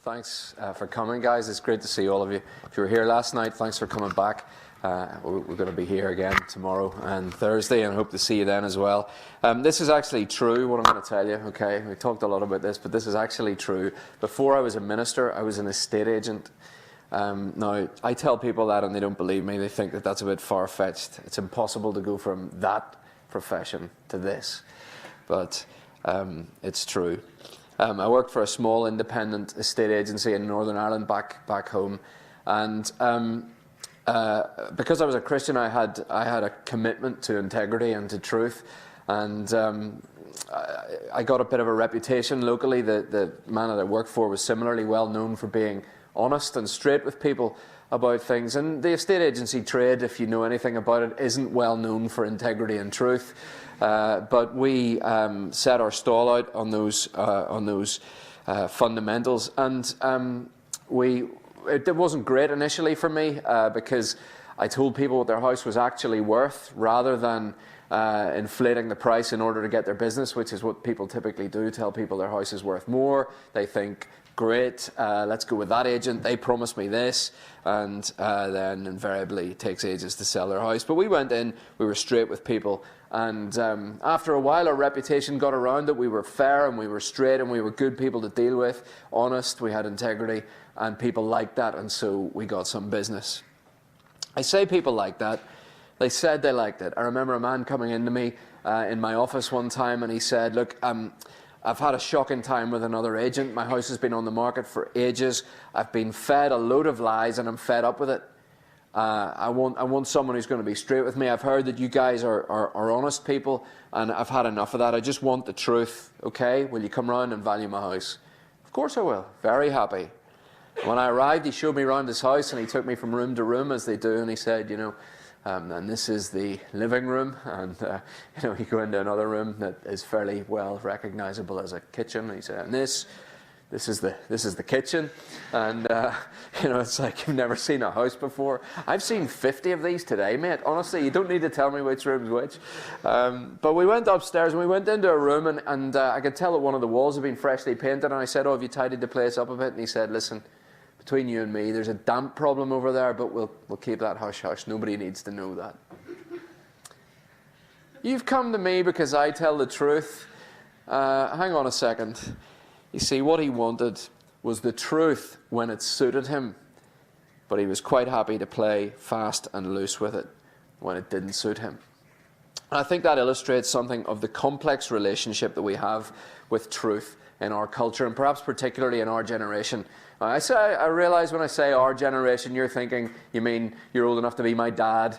Thanks for coming, guys. It's great to see all of you. If you were here last night, thanks for coming back. We're going to be here again tomorrow and Thursday, and I hope to see you then as well. This is actually true, what I'm going to tell you, okay? We talked a lot about this, but this is actually true. Before I was a minister, I was an estate agent. Now, I tell people that and they don't believe me. They think that that's a bit far-fetched. It's impossible to go from that profession to this. But it's true. I worked for a small independent estate agency in Northern Ireland back home. And because I was a Christian, I had a commitment to integrity and to truth. And I got a bit of a reputation locally. The man that I worked for was similarly well known for being honest and straight with people about things. And the estate agency trade, if you know anything about it, isn't well known for integrity and truth. But we set our stall out on those fundamentals, and it wasn't great initially for me because I told people what their house was actually worth rather than inflating the price in order to get their business, which is what people typically do. Tell people their house is worth more. They think, great, let's go with that agent. They promised me this, and then invariably it takes ages to sell their house. But we went in, we were straight with people, and after a while our reputation got around that we were fair and we were straight and we were good people to deal with, honest, we had integrity, and people liked that, and so we got some business. I say people like that. They said they liked it. I remember a man coming into me in my office one time, and he said, look, I've had a shocking time with another agent. My house has been on the market for ages. I've been fed a load of lies and I'm fed up with it. I want someone who's going to be straight with me. I've heard that you guys are honest people, and I've had enough of that. I just want the truth, okay? Will you come round and value my house? Of course I will. Very happy. When I arrived, he showed me around his house, and he took me from room to room, as they do, and he said, you know, and this is the living room, and you know, you go into another room that is fairly well recognizable as a kitchen. And he said, and this is the kitchen, and you know, it's like you've never seen a house before. I've seen 50 of these today, mate. Honestly, you don't need to tell me which room's which. But we went upstairs and we went into a room, and I could tell that one of the walls had been freshly painted. And I said, "Oh, have you tidied the place up a bit?" And he said, "Listen, between you and me, there's a damp problem over there, but we'll keep that hush-hush. Nobody needs to know that." You've come to me because I tell the truth. Hang on a second. You see, what he wanted was the truth when it suited him, but he was quite happy to play fast and loose with it when it didn't suit him. And I think that illustrates something of the complex relationship that we have with truth in our culture, and perhaps particularly in our generation. I realize when I say our generation, you're thinking, you mean you're old enough to be my dad,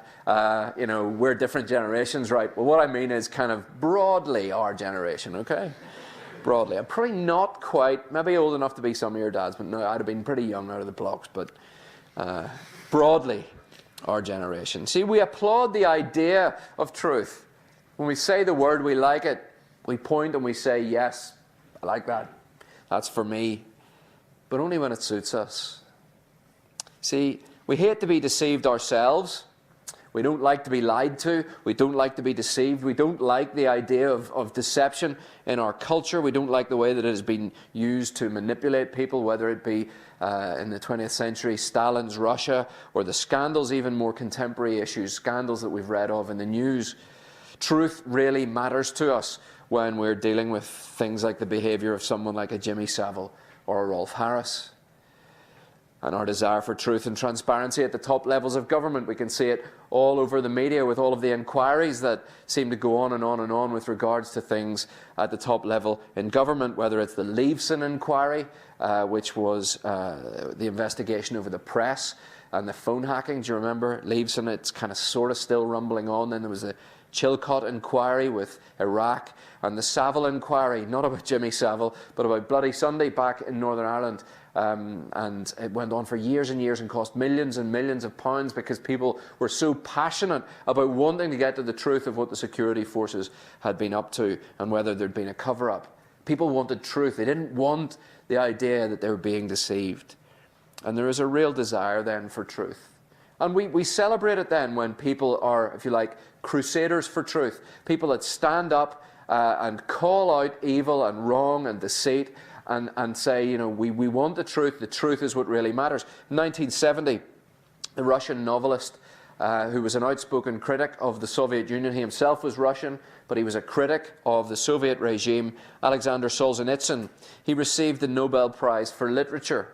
you know, we're different generations, right? Well, what I mean is kind of broadly our generation, okay? Broadly. I'm probably not quite, maybe old enough to be some of your dads, but no, I'd have been pretty young out of the blocks, but broadly our generation. See, we applaud the idea of truth. When we say the word, we like it. We point and we say, yes, I like that. That's for me. But only when it suits us. See, we hate to be deceived ourselves. We don't like to be lied to. We don't like to be deceived. We don't like the idea of deception in our culture. We don't like the way that it has been used to manipulate people, whether it be in the 20th century, Stalin's Russia, or the scandals, even more contemporary issues, scandals that we've read of in the news. Truth really matters to us when we're dealing with things like the behavior of someone like a Jimmy Savile or a Rolf Harris. And our desire for truth and transparency at the top levels of government. We can see it all over the media with all of the inquiries that seem to go on and on and on with regards to things at the top level in government, whether it's the Leveson inquiry, which was the investigation over the press and the phone hacking. Do you remember Leveson? It's kind of sort of still rumbling on. Then there was the Chilcot inquiry with Iraq, and the Savile inquiry, not about Jimmy Savile, but about Bloody Sunday back in Northern Ireland. And it went on for years and years and cost millions and millions of pounds because people were so passionate about wanting to get to the truth of what the security forces had been up to and whether there'd been a cover-up. People wanted truth. They didn't want the idea that they were being deceived. And there is a real desire then for truth. And we celebrate it then when people are, if you like, crusaders for truth. People that stand up and call out evil and wrong and deceit and say, you know, we want the truth is what really matters. In 1970, the Russian novelist, who was an outspoken critic of the Soviet Union, he himself was Russian, but he was a critic of the Soviet regime, Alexander Solzhenitsyn, he received the Nobel Prize for Literature.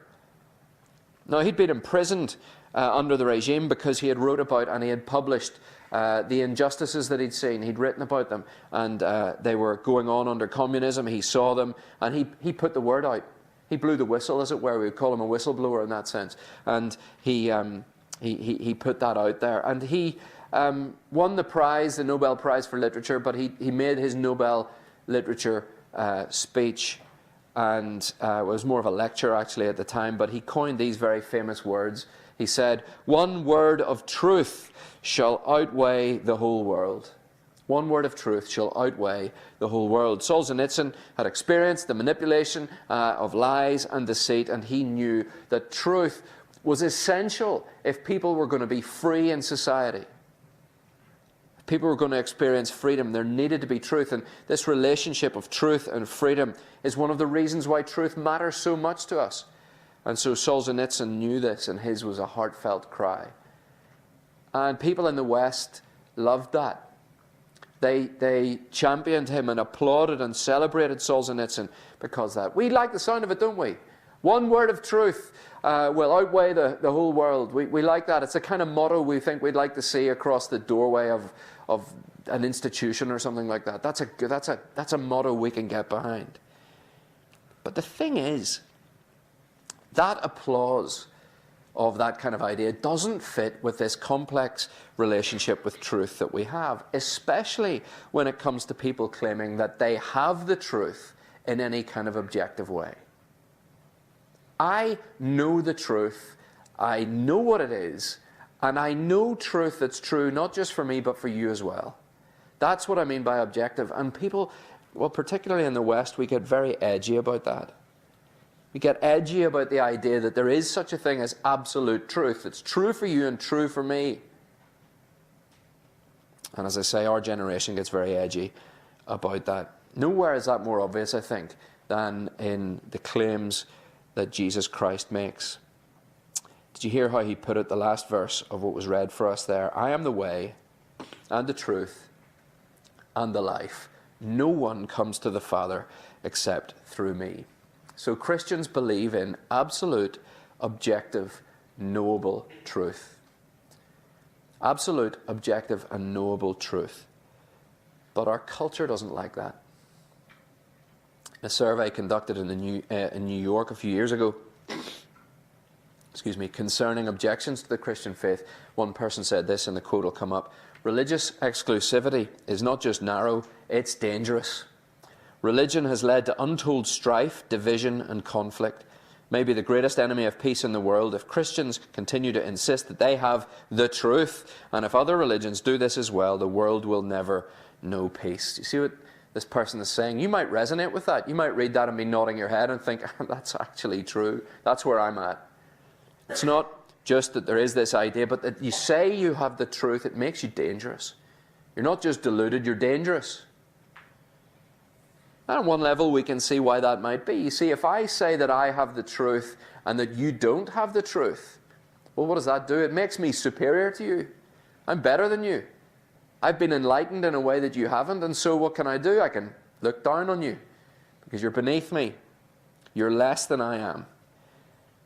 Now, he'd been imprisoned under the regime because he had wrote about and he had published the injustices that he'd seen. He'd written about them, and they were going on under communism. He saw them, and he put the word out. He blew the whistle, as it were. We would call him a whistleblower in that sense. And he put that out there. And he won the prize, the Nobel Prize for Literature, but he made his Nobel Literature speech, and it was more of a lecture actually at the time, but he coined these very famous words. He said, "One word of truth shall outweigh the whole world." One word of truth shall outweigh the whole world. Solzhenitsyn had experienced the manipulation of lies and deceit, and he knew that truth was essential if people were going to be free in society. If people were going to experience freedom, there needed to be truth. And this relationship of truth and freedom is one of the reasons why truth matters so much to us. And so Solzhenitsyn knew this, and his was a heartfelt cry. And people in the West loved that. They championed him and applauded and celebrated Solzhenitsyn because that. We like the sound of it, don't we? One word of truth will outweigh the whole world. We like that. It's a kind of motto we think we'd like to see across the doorway of an institution or something like that. That's a motto we can get behind. But the thing is, that applause of that kind of idea doesn't fit with this complex relationship with truth that we have, especially when it comes to people claiming that they have the truth in any kind of objective way. I know the truth, I know what it is, and I know truth that's true not just for me but for you as well. That's what I mean by objective. And people, well, particularly in the West, we get very edgy about that. We get edgy about the idea that there is such a thing as absolute truth. It's true for you and true for me. And as I say, our generation gets very edgy about that. Nowhere is that more obvious, I think, than in the claims that Jesus Christ makes. Did you hear how he put it, the last verse of what was read for us there? I am the way and the truth and the life. No one comes to the Father except through me. So Christians believe in absolute, objective, knowable truth. Absolute, objective, and knowable truth. But our culture doesn't like that. In a survey conducted in New York a few years ago, concerning objections to the Christian faith, one person said this, and the quote will come up: "Religious exclusivity is not just narrow, it's dangerous. Religion has led to untold strife, division, and conflict. Maybe the greatest enemy of peace in the world. If Christians continue to insist that they have the truth, and if other religions do this as well, the world will never know peace." Do you see what this person is saying? You might resonate with that. You might read that and be nodding your head and think, that's actually true. That's where I'm at. It's not just that there is this idea, but that you say you have the truth, it makes you dangerous. You're not just deluded, you're dangerous. And on one level, we can see why that might be. You see, if I say that I have the truth and that you don't have the truth, well, what does that do? It makes me superior to you. I'm better than you. I've been enlightened in a way that you haven't, and so what can I do? I can look down on you because you're beneath me. You're less than I am.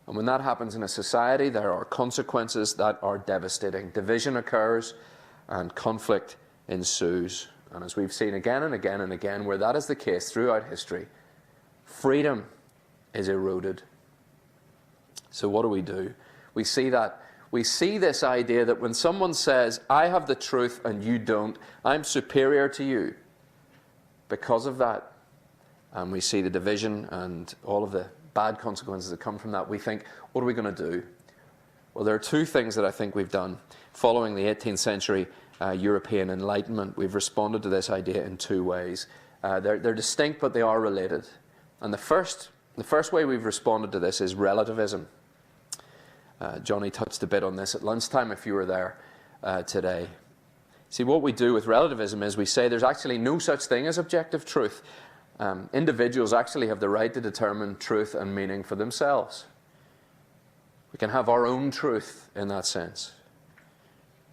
And when that happens in a society, there are consequences that are devastating. Division occurs and conflict ensues. And as we've seen again and again and again, where that is the case throughout history, freedom is eroded. So what do? We see that. We see this idea that when someone says, I have the truth and you don't, I'm superior to you because of that. And we see the division and all of the bad consequences that come from that. We think, what are we going to do? Well, there are two things that I think we've done. Following the 18th century European Enlightenment, we've responded to this idea in two ways. They're distinct, but they are related. And the first way we've responded to this is relativism. Johnny touched a bit on this at lunchtime if you were there today. See, what we do with relativism is we say there's actually no such thing as objective truth. Individuals actually have the right to determine truth and meaning for themselves. We can have our own truth in that sense.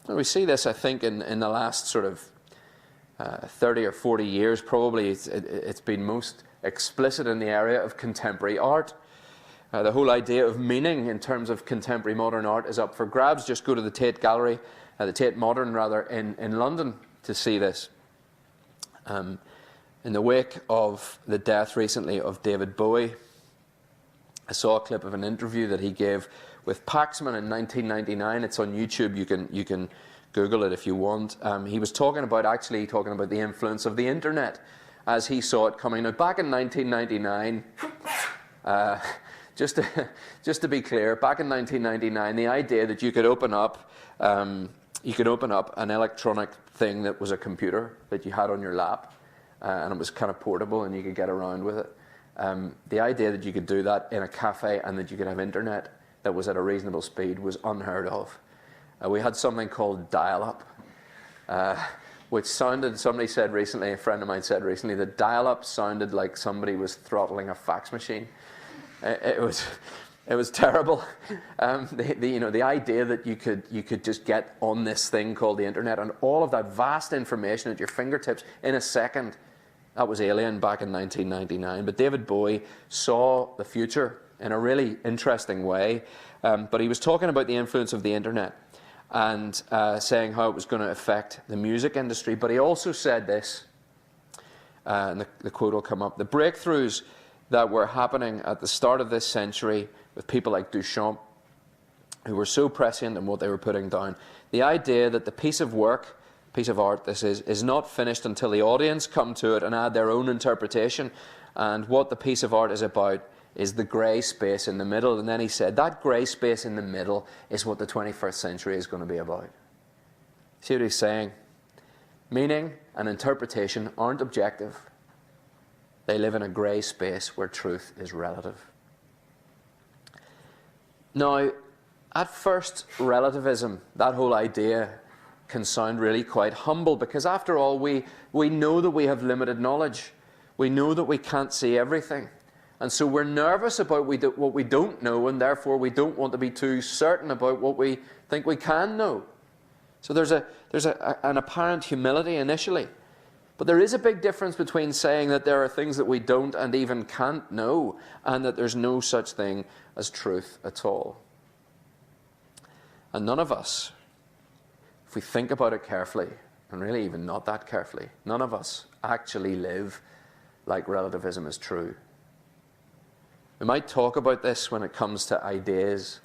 And we see this, I think, in the last sort of 30 or 40 years, probably it's been most explicit in the area of contemporary art. The whole idea of meaning in terms of contemporary modern art is up for grabs. Just go to the Tate Gallery, the Tate Modern rather, in London to see this. In the wake of the death recently of David Bowie, I saw a clip of an interview that he gave with Paxman in 1999. It's on YouTube. You can Google it if you want. He was talking about the influence of the internet as he saw it coming out back in 1999. Just to be clear, back in 1999, the idea that you could open up an electronic thing that was a computer that you had on your lap, and it was kind of portable and you could get around with it. The idea that you could do that in a cafe and that you could have internet that was at a reasonable speed was unheard of. We had something called dial-up, which sounded, a friend of mine said recently, that dial-up sounded like somebody was throttling a fax machine. It was terrible. The idea that you could just get on this thing called the internet and all of that vast information at your fingertips in a second, that was alien back in 1999. But David Bowie saw the future in a really interesting way. But he was talking about the influence of the internet and saying how it was going to affect the music industry. But he also said this, and the quote will come up: the breakthroughs that were happening at the start of this century with people like Duchamp, who were so prescient in what they were putting down, the idea that the piece of work, piece of art this is not finished until the audience come to it and add their own interpretation, and what the piece of art is about is the grey space in the middle. And then he said that grey space in the middle is what the 21st century is going to be about. See what he's saying? Meaning and interpretation aren't objective. They live in a grey space where truth is relative. Now, at first, relativism, that whole idea, can sound really quite humble, because after all, we know that we have limited knowledge. We know that we can't see everything. And so we're nervous about what we don't know, and therefore we don't want to be too certain about what we think we can know. So there's an apparent humility initially. But there is a big difference between saying that there are things that we don't and even can't know, and that there's no such thing as truth at all. And none of us, if we think about it carefully, and really even not that carefully, none of us actually live like relativism is true. We might talk about this when it comes to ideas,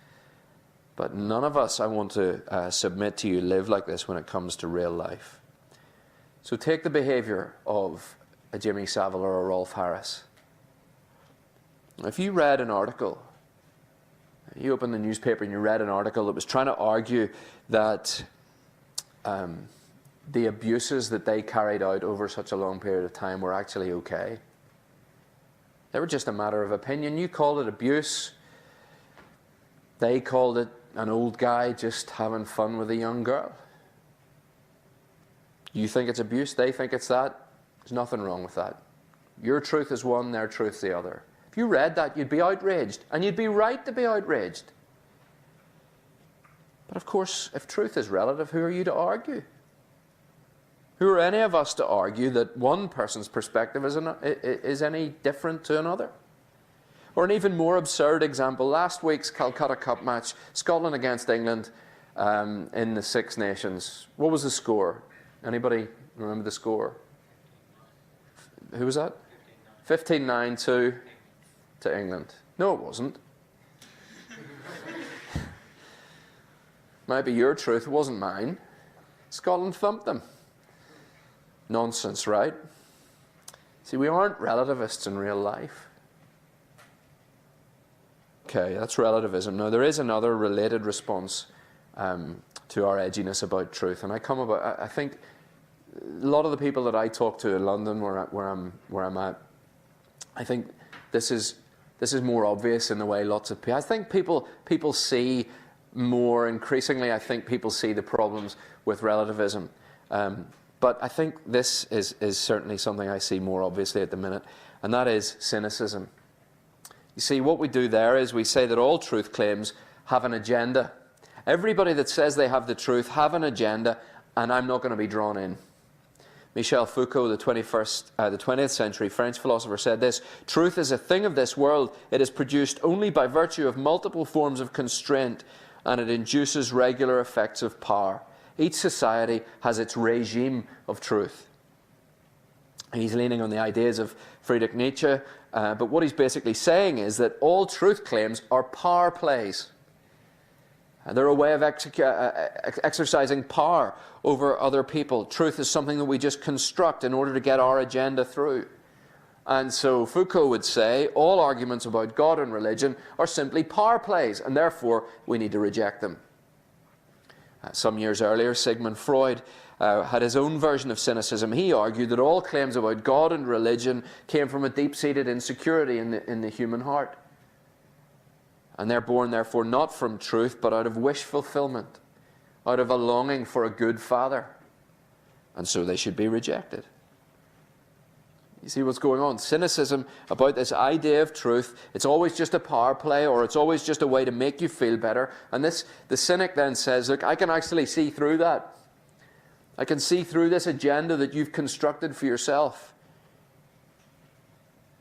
but none of us, I want to submit to you, live like this when it comes to real life. So take the behavior of a Jimmy Savile or a Rolf Harris. If you read an article, you opened the newspaper and you read an article that was trying to argue that the abuses that they carried out over such a long period of time were actually okay. They were just a matter of opinion. You called it abuse. They called it an old guy just having fun with a young girl. You think it's abuse, they think it's that. There's nothing wrong with that. Your truth is one, their truth's the other. If you read that, you'd be outraged, and you'd be right to be outraged. But of course, if truth is relative, who are you to argue? Who are any of us to argue that one person's perspective is any different to another? Or an even more absurd example, last week's Calcutta Cup match, Scotland against England in the Six Nations. What was the score? Anybody remember the score? Who was that? 15-9 to England. No, it wasn't. Might be your truth, it wasn't mine. Scotland thumped them. Nonsense, right? See, we aren't relativists in real life. Okay, that's relativism. Now, there is another related response to our edginess about truth, and I think a lot of the people that I talk to in London, where I'm at, I think this is more obvious in the way lots of people. I think people see more increasingly. I think people see the problems with relativism. But I think this is certainly something I see more obviously at the minute. and that is cynicism. You see, what we do there is we say that all truth claims have an agenda. Everybody that says they have the truth have an agenda, and I'm not going to be drawn in. Michel Foucault, the 20th century French philosopher, said this: "Truth is a thing of this world. It is produced only by virtue of multiple forms of constraint, and it induces regular effects of power. Each society has its regime of truth." And he's leaning on the ideas of Friedrich Nietzsche, but what he's basically saying is that all truth claims are power plays. They're a way of exercising power over other people. Truth is something that we just construct in order to get our agenda through. And so Foucault would say all arguments about God and religion are simply power plays, and therefore we need to reject them. Some years earlier, Sigmund Freud had his own version of cynicism. He argued that all claims about God and religion came from a deep-seated insecurity in the human heart. And they're born, therefore, not from truth, but out of wish fulfillment, out of a longing for a good father. And so they should be rejected. You see what's going on? Cynicism about this idea of truth, it's always just a power play, or it's always just a way to make you feel better. And the cynic then says, look, I can actually see through that. I can see through this agenda that you've constructed for yourself.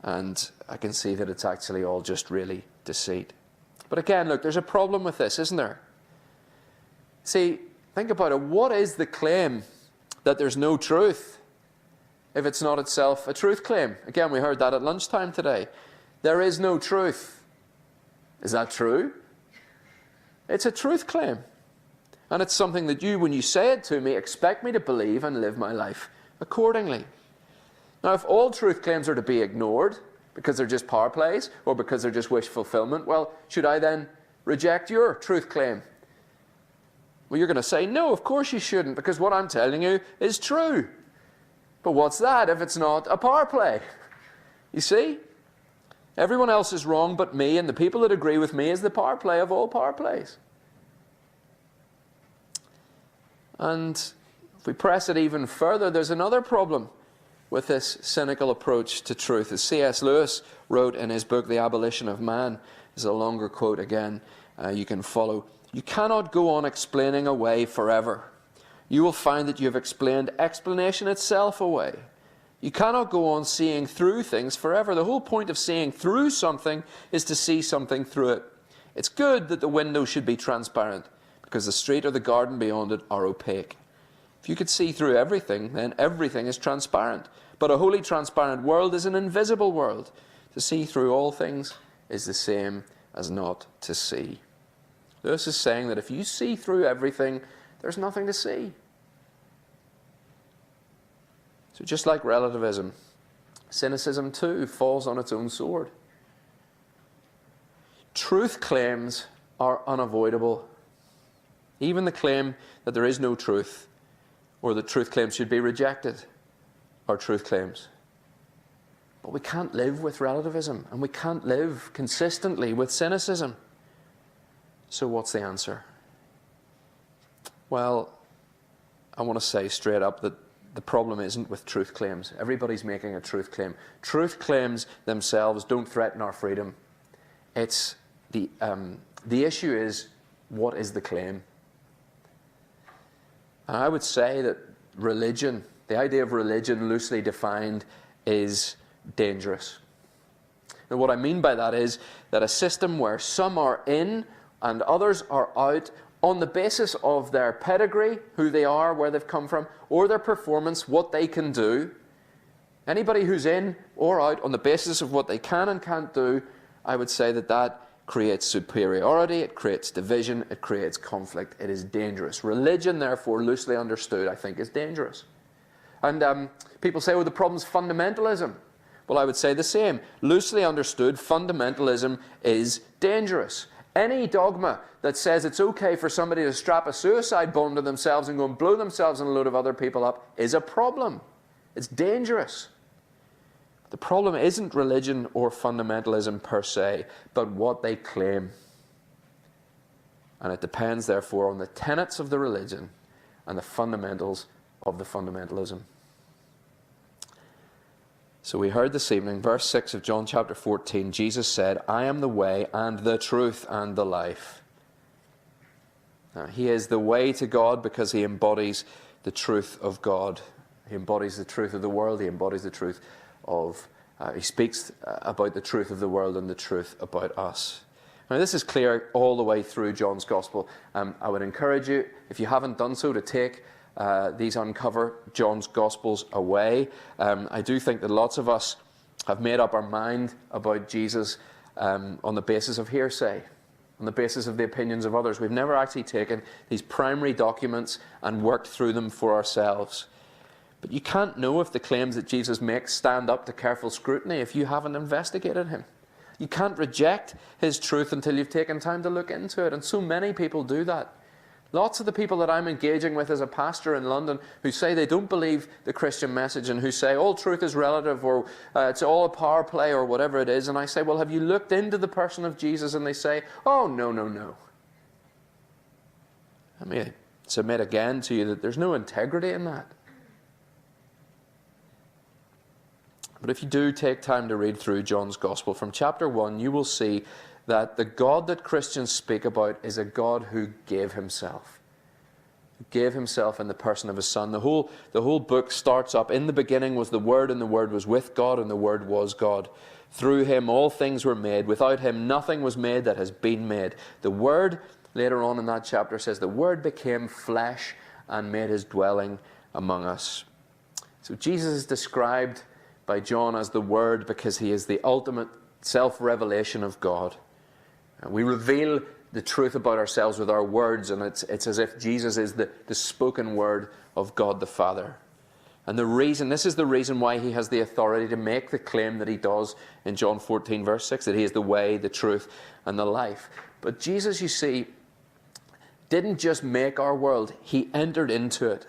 And I can see that it's actually all just really deceit. But again, look, there's a problem with this, isn't there? See, think about it. What is the claim that there's no truth if it's not itself a truth claim? Again, we heard that at lunchtime today. There is no truth. Is that true? It's a truth claim. And it's something that you, when you say it to me, expect me to believe and live my life accordingly. Now, if all truth claims are to be ignored because they're just power plays or because they're just wish fulfillment, well, should I then reject your truth claim? Well, you're going to say, no, of course you shouldn't, because what I'm telling you is true. But what's that if it's not a power play? You see? Everyone else is wrong but me, and the people that agree with me is the power play of all power plays. And if we press it even further, there's another problem with this cynical approach to truth. As C.S. Lewis wrote in his book, The Abolition of Man, this is a longer quote again, you can follow. You cannot go on explaining away forever. You will find that you have explained explanation itself away. You cannot go on seeing through things forever. The whole point of seeing through something is to see something through it. It's good that the window should be transparent, because the street or the garden beyond it are opaque. If you could see through everything, then everything is transparent. But a wholly transparent world is an invisible world. To see through all things is the same as not to see. Lewis is saying that if you see through everything, there's nothing to see. So just like relativism, cynicism too falls on its own sword. Truth claims are unavoidable. Even the claim that there is no truth, or that truth claims should be rejected, are truth claims. But we can't live with relativism, and we can't live consistently with cynicism. So what's the answer? Well, I want to say straight up that the problem isn't with truth claims. Everybody's making a truth claim. Truth claims themselves don't threaten our freedom. It's the issue is, what is the claim? And I would say that religion, the idea of religion loosely defined, is dangerous. And what I mean by that is that a system where some are in and others are out on the basis of their pedigree, who they are, where they've come from, or their performance, what they can do. Anybody who's in or out on the basis of what they can and can't do, I would say that that creates superiority, it creates division, it creates conflict. It is dangerous. Religion, therefore, loosely understood, I think, is dangerous. And people say, well, the problem's fundamentalism. Well, I would say the same. Loosely understood, fundamentalism is dangerous. Any dogma that says it's okay for somebody to strap a suicide bomb to themselves and go and blow themselves and a load of other people up is a problem. It's dangerous. The problem isn't religion or fundamentalism per se, but what they claim. And it depends, therefore, on the tenets of the religion and the fundamentals of the fundamentalism. So we heard this evening, verse 6 of John chapter 14, Jesus said, I am the way and the truth and the life. Now, he is the way to God because he embodies the truth of God. He embodies the truth of the world. He embodies the truth of, he speaks about the truth of the world and the truth about us. Now, this is clear all the way through John's Gospel. I would encourage you, if you haven't done so, to take these Uncover John's Gospels away. I do think that lots of us have made up our mind about Jesus on the basis of hearsay, on the basis of the opinions of others. We've never actually taken these primary documents and worked through them for ourselves. But you can't know if the claims that Jesus makes stand up to careful scrutiny if you haven't investigated him. You can't reject his truth until you've taken time to look into it, and so many people do that. Lots of the people that I'm engaging with as a pastor in London who say they don't believe the Christian message and who say all truth is relative or it's all a power play or whatever it is. And I say, well, have you looked into the person of Jesus? And they say, oh, no, no, no. Let me submit again to you that there's no integrity in that. But if you do take time to read through John's Gospel, from chapter 1, you will see that the God that Christians speak about is a God who gave himself. Who gave himself in the person of his Son. The whole book starts up, in the beginning was the Word, and the Word was with God, and the Word was God. Through him all things were made. Without him nothing was made that has been made. The Word, later on in that chapter, says the Word became flesh and made his dwelling among us. So Jesus is described by John as the Word because he is the ultimate self-revelation of God. We reveal the truth about ourselves with our words, and it's as if Jesus is the spoken word of God the Father. And this is the reason why he has the authority to make the claim that he does in John 14, verse 6, that he is the way, the truth, and the life. But Jesus, you see, didn't just make our world, he entered into it.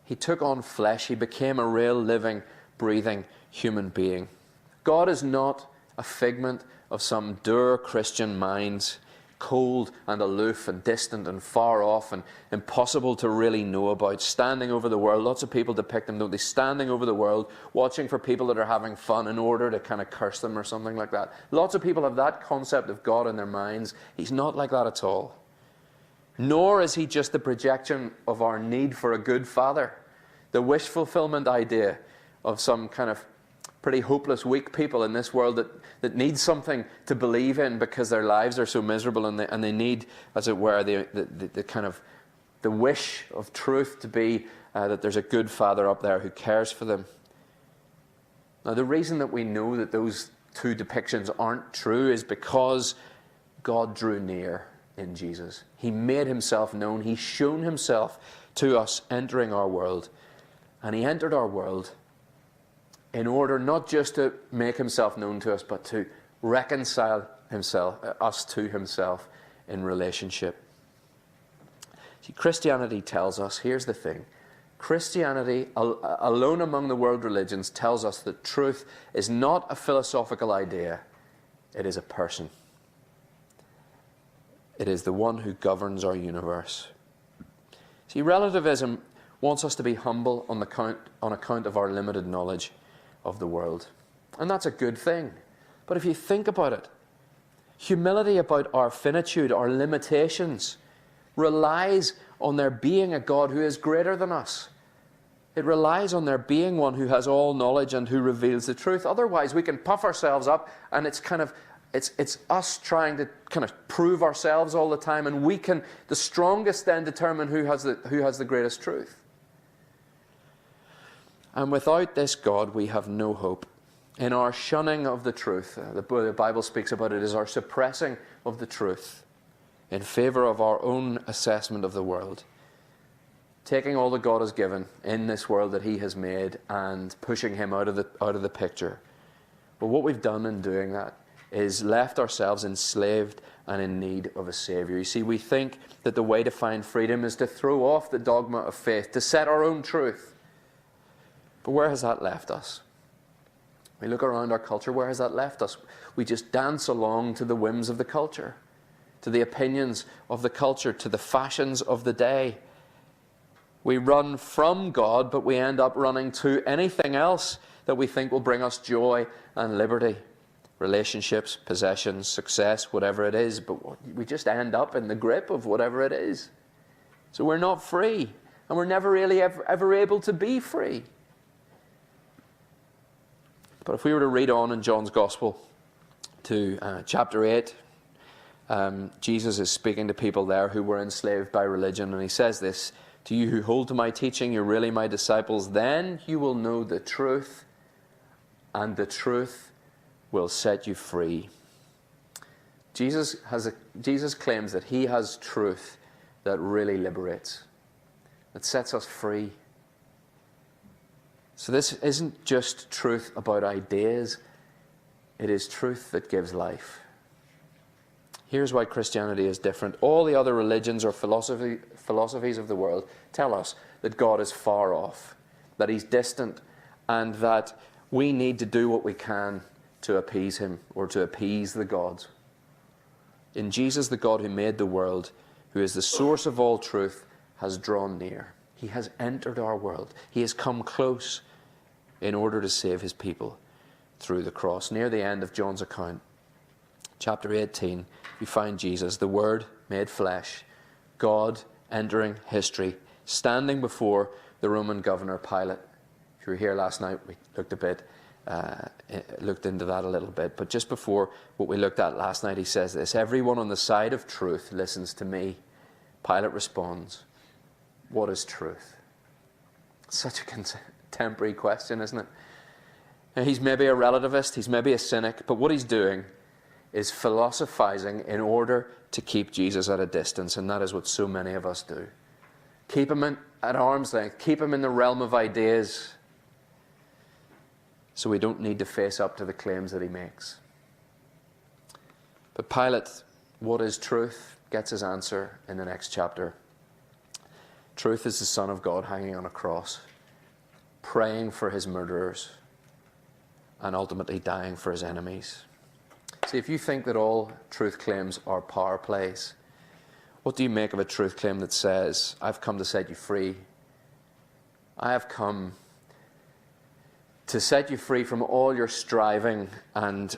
He took on flesh, he became a real, living, breathing human being. God is not a figment of some dour Christian minds, cold and aloof and distant and far off and impossible to really know about, standing over the world. Lots of people depict him, don't they, standing over the world, watching for people that are having fun in order to kind of curse them or something like that. Lots of people have that concept of God in their minds. He's not like that at all. Nor is he just the projection of our need for a good father, the wish fulfillment idea of some kind of pretty hopeless, weak people in this world that need something to believe in because their lives are so miserable, and they need, as it were, the kind of the wish of truth to be that there's a good father up there who cares for them. Now, the reason that we know that those two depictions aren't true is because God drew near in Jesus. He made himself known. He's shown himself to us entering our world. And he entered our world in order not just to make himself known to us, but to reconcile us to himself in relationship. See, Christianity tells us, here's the thing, Christianity, alone among the world religions, tells us that truth is not a philosophical idea, it is a person. It is the one who governs our universe. See, relativism wants us to be humble on account of our limited knowledge of the world. And that's a good thing. But if you think about it, humility about our finitude, our limitations, relies on there being a God who is greater than us. It relies on there being one who has all knowledge and who reveals the truth. Otherwise, we can puff ourselves up, and it's us trying to kind of prove ourselves all the time, and the strongest then determine who has the greatest truth. And without this God, we have no hope. In our shunning of the truth, the Bible speaks about it as our suppressing of the truth in favor of our own assessment of the world. Taking all that God has given in this world that he has made and pushing him out of the picture. But what we've done in doing that is left ourselves enslaved and in need of a Savior. You see, we think that the way to find freedom is to throw off the dogma of faith, to set our own truth. But where has that left us? We look around our culture, where has that left us? We just dance along to the whims of the culture, to the opinions of the culture, to the fashions of the day. We run from God, but we end up running to anything else that we think will bring us joy and liberty. Relationships, possessions, success, whatever it is, but we just end up in the grip of whatever it is. So we're not free, and we're never really ever able to be free. But if we were to read on in John's Gospel to chapter 8, Jesus is speaking to people there who were enslaved by religion, and he says this, "To you who hold to my teaching, you're really my disciples. Then you will know the truth, and the truth will set you free." Jesus claims that he has truth that really liberates, that sets us free. So this isn't just truth about ideas, it is truth that gives life. Here's why Christianity is different. All the other religions or philosophies of the world tell us that God is far off, that he's distant, and that we need to do what we can to appease him or to appease the gods. In Jesus, the God who made the world, who is the source of all truth, has drawn near. He has entered our world. He has come close in order to save his people through the cross. Near the end of John's account, chapter 18, we find Jesus, the Word made flesh, God entering history, standing before the Roman governor Pilate. If you were here last night, we looked into that a little bit. But just before what we looked at last night, he says this, "Everyone on the side of truth listens to me." Pilate responds, "What is truth?" Such a contemporary question, isn't it? And he's maybe a relativist, he's maybe a cynic, but what he's doing is philosophizing in order to keep Jesus at a distance, and that is what so many of us do. Keep him at arm's length, keep him in the realm of ideas, so we don't need to face up to the claims that he makes. But Pilate, what is truth, gets his answer in the next chapter. Truth is the Son of God hanging on a cross, praying for his murderers, and ultimately dying for his enemies. See, if you think that all truth claims are power plays, what do you make of a truth claim that says, "I've come to set you free. I have come to set you free from all your striving and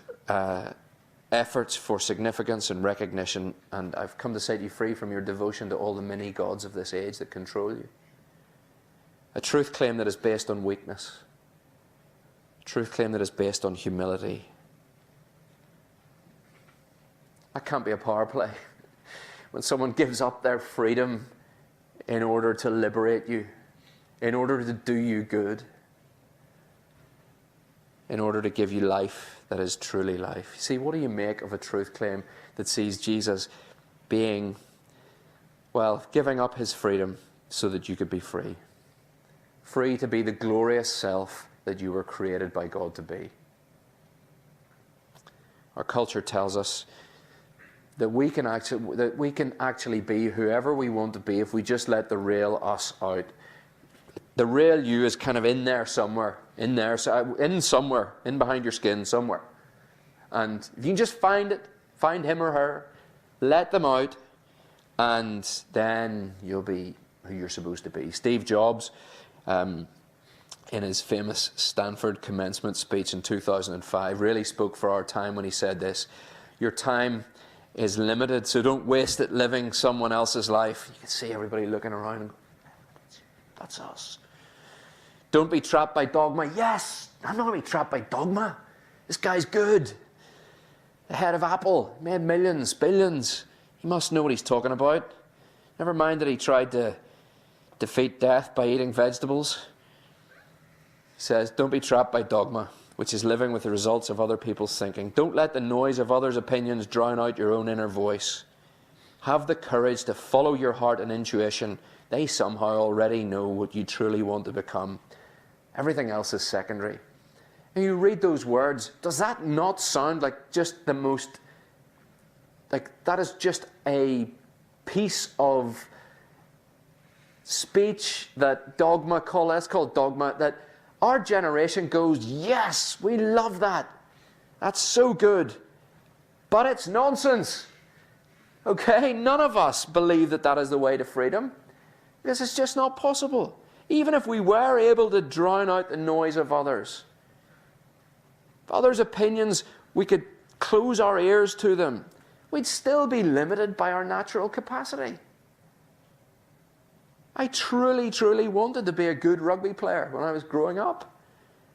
efforts for significance and recognition, and I've come to set you free from your devotion to all the many gods of this age that control you." A truth claim that is based on weakness. A truth claim that is based on humility. That can't be a power play. When someone gives up their freedom in order to liberate you, in order to do you good, in order to give you life that is truly life. See, what do you make of a truth claim that sees Jesus being, giving up his freedom so that you could be free? Free to be the glorious self that you were created by God to be. Our culture tells us that we can actually be whoever we want to be if we just let the real us out. The real you is kind of in there somewhere, in behind your skin somewhere. And if you can just find it, find him or her, let them out, and then you'll be who you're supposed to be. Steve Jobs, in his famous Stanford commencement speech in 2005, really spoke for our time when he said this: "Your time is limited, so don't waste it living someone else's life." You can see everybody looking around and go, "That's us." Don't be trapped by dogma. Yes, I'm not going to be trapped by dogma. This guy's good. The head of Apple made millions, billions. He must know what he's talking about. Never mind that he tried to defeat death by eating vegetables. He says, don't be trapped by dogma, which is living with the results of other people's thinking. Don't let the noise of others' opinions drown out your own inner voice. Have the courage to follow your heart and intuition. They somehow already know what you truly want to become. Everything else is secondary. And you read those words, does that not sound like just the most, like that is just a piece of speech that dogma let's call it dogma, that our generation goes, yes, we love that. That's so good. But it's nonsense. Okay? None of us believe that that is the way to freedom, because it's just not possible. Even if we were able to drown out the noise of others, If others' opinions, we could close our ears to them, we'd still be limited by our natural capacity. I truly, truly wanted to be a good rugby player when I was growing up.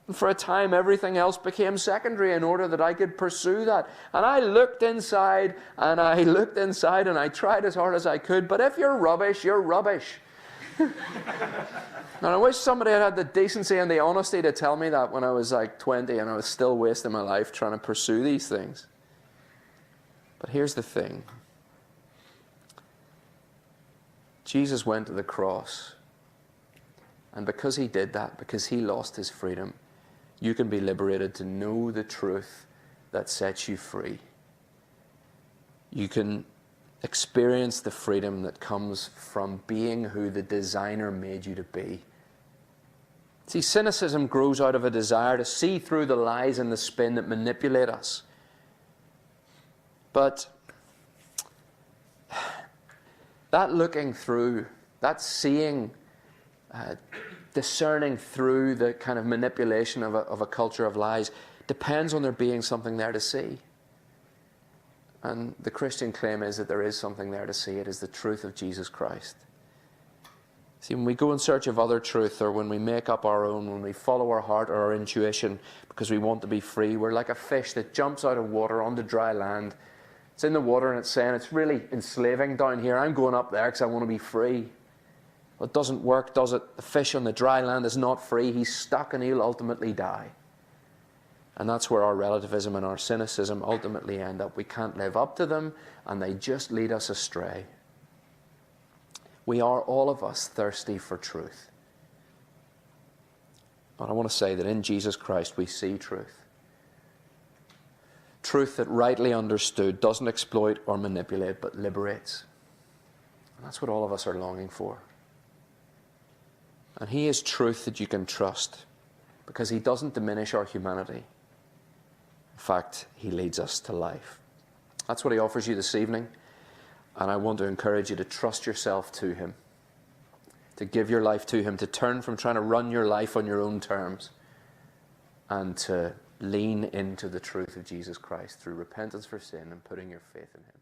And for a time, everything else became secondary in order that I could pursue that. And I looked inside, and I tried as hard as I could. But if you're rubbish, you're rubbish. And I wish somebody had had the decency and the honesty to tell me that when I was like 20 and I was still wasting my life trying to pursue these things. But here's the thing. Jesus went to the cross. And because he did that, because he lost his freedom, you can be liberated to know the truth that sets you free. You can experience the freedom that comes from being who the designer made you to be. See, cynicism grows out of a desire to see through the lies and the spin that manipulate us. But that looking through, that seeing, discerning through the kind of manipulation of a culture of lies depends on there being something there to see. And the Christian claim is that there is something there to see. It is the truth of Jesus Christ. See, when we go in search of other truth, or when we make up our own, when we follow our heart or our intuition because we want to be free, we're like a fish that jumps out of water onto dry land. It's in the water and it's saying, it's really enslaving down here. I'm going up there because I want to be free. Well, it doesn't work, does it? The fish on the dry land is not free. He's stuck and he'll ultimately die. And that's where our relativism and our cynicism ultimately end up. We can't live up to them, and they just lead us astray. We are, all of us, thirsty for truth. And I want to say that in Jesus Christ we see truth. Truth that, rightly understood, doesn't exploit or manipulate, but liberates. And that's what all of us are longing for. And he is truth that you can trust, because he doesn't diminish our humanity. In fact, he leads us to life. That's what he offers you this evening. And I want to encourage you to trust yourself to him, to give your life to him, to turn from trying to run your life on your own terms, and to lean into the truth of Jesus Christ through repentance for sin and putting your faith in him.